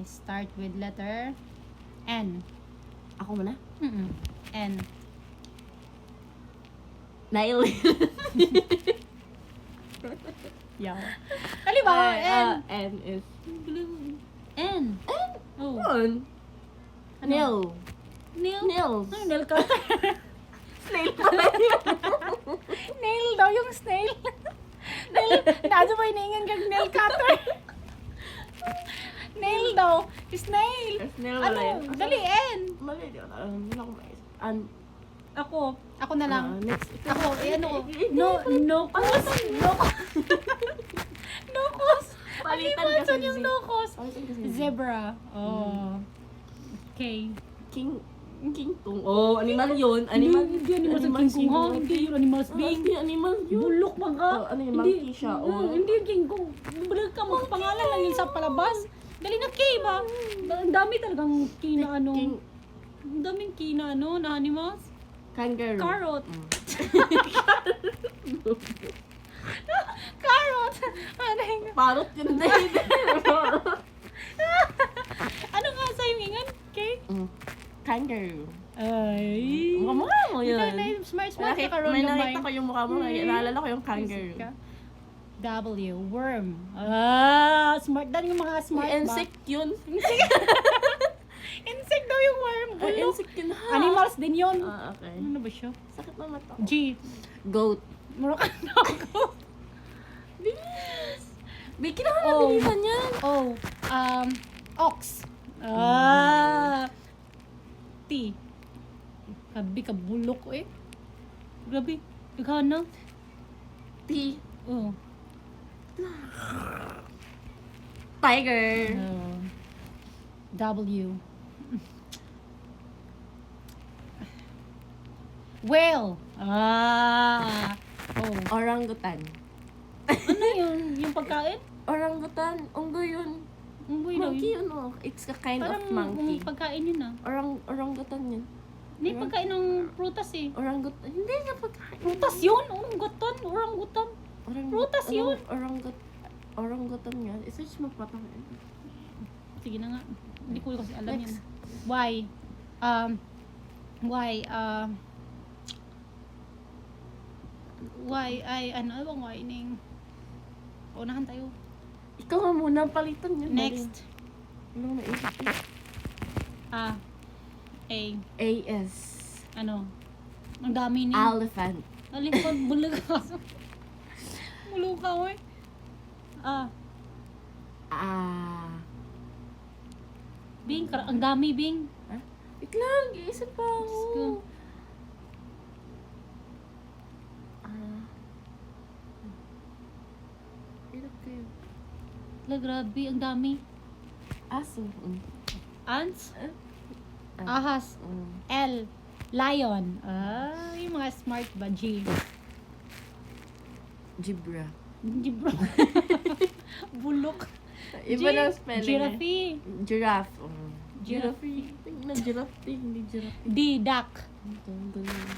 start with letter N. Ako muna? N. Nail. Yaw. Dali ba? N. N is... N. Oh. Ano? Nail. Nail? Nails. Ano, nail cutter? Snail pala yun. Nail daw yung snail. Nail. Nasa ba hiningan kang nail cutter? Nail daw. Snail. Snail Ano? pala yun. Dali, N. Mali, di ko alam. Hindi ako maisip. Ako na lang. Next. Ako, ano ko? No cos. No cos. Palitan Ano kasi yung no cos? Palitan kasi Zebra. Oh. Okay. King Kong. Oh, animal yun. Animal. Hindi animals ang King Kong, ha? Hindi yun animals being. Hindi animal yun. Bulok ba ka? Oh, ano yun? Monkey siya. Oh. Hindi yung King Kong. Bulag ka, magpangalan lang yun sa palabas. Dali na K ba? Ang dami talagang K na ano. Ang daming K na ano, na animals. Kangaroo. Carrot. Carrot. Ano yung... Parrot yun din. Ano nga sa yung ingan? K? Kangaroo. Ay. Mukha mo yun. Smart May ka ron nakita ko yung mukha mo. Naalala ko yung kangaroo. W. Worm. Smart. Dan yung mga smart ba? Insect yun. Insect daw yung worm. Ay, Bulok. insect yun ha. Animals din yun. Okay. Ano ba siya? Sakit na mata. G. Goat. Murakan na ako. Bilis. Biki na ka Oh. bilisan yan. O. Ox. T. Kabi ka bulok eh. Grabe. Ikaw na. T. Oh. Tiger. W. Whale. Oh. Orangutan. Ano yun? Yung pagkain? Orangutan. Unggoy yun. Unggoy daw Monkey yun. yun. It's a kind Parang of monkey. pagkain yun ah. Orangutan yun. Hindi pagkain ng prutas eh. Orangutan. Hindi na pagkain. Prutas yun? Orangutan. Orangutan. Prutas yun. Orangutan yan. I-search mo pa. Sige na nga. Hindi ko kasi alam Next. yan. Ay, ano bang Y ning? Unahan tayo. Ikaw nga muna. Palitan yun. Next. Ano na isip ko? A. A-S. Ano? Ang dami ni. Elephant. Alipag, bulag ka. Bulog ka, oy. Bing, ang dami, Bing. Wait lang. Iisip pa Let's ako. go. Hirap kayo. Grabe, ang dami. Aso. Ants? Ahas. L. Lion. Yung mga smart ba? G. Zebra. Gibro. Bulok. Iba na spelling. Giraffe. Giraffe. Giraffe. Giraffe. Giraffe. Hindi giraffe. D. Duck. Ito, ganun.